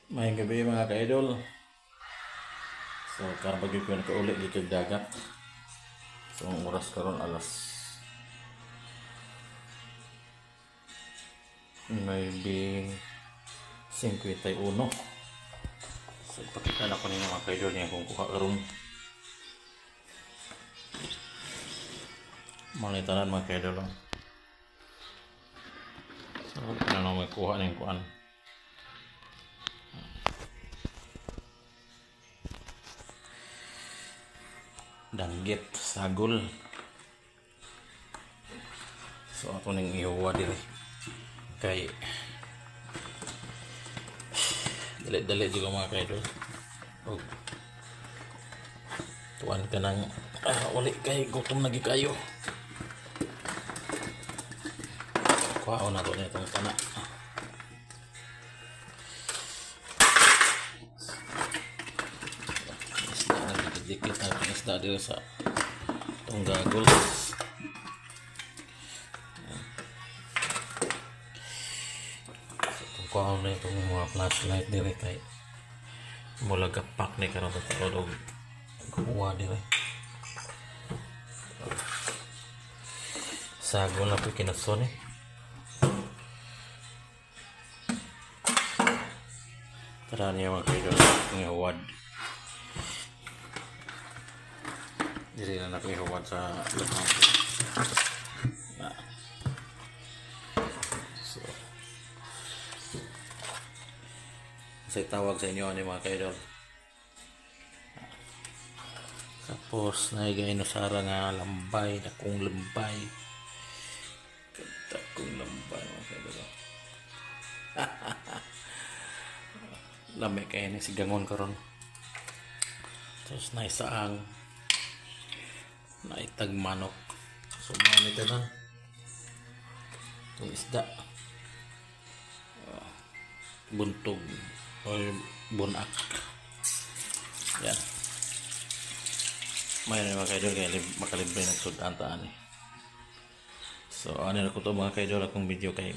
May gabi mga ka-idol. So karang pag ko nakauli dito sa dagat. So ang oras karon alas maybe 51. So pakita na ko ninyo mga ka-idol niya kung kuha karon. Manitanan mga ka-idol. So ano may kuha ning kuan. Danggit, sagol. So ako nang ihuwa dili kay dali-dali juga mga kaidol. Og tuan ka nang uli kay gutom lagi kayo. Kuhaon na to nitong kana. Dikit na isda dito sa itong gagol. Itong kuhaon na itong mga flashlight dito kay mula gapak ni karon sa taod og kuha dito. Sagol na po kinason eh. Tara niya mga kaidol ng huwad. Dili na nakihuwad sa lamang. So, say tawag sa inyo ni mga kaidol. Tapos naigay no sara nga lambay, dakong lambay. Dakong lambay mga kaidol. Lamay kayo na sigangon karon. Tapos naisaang naitag manok. So mga nito na itong isda buntog o bunak. Yan. May na mga kaidol kaya makalibre nagsudantaan eh. So ano na ko to mga kaidol akong video kay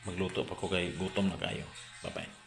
magluto pa ko kay gutom na kayo. Bye bye.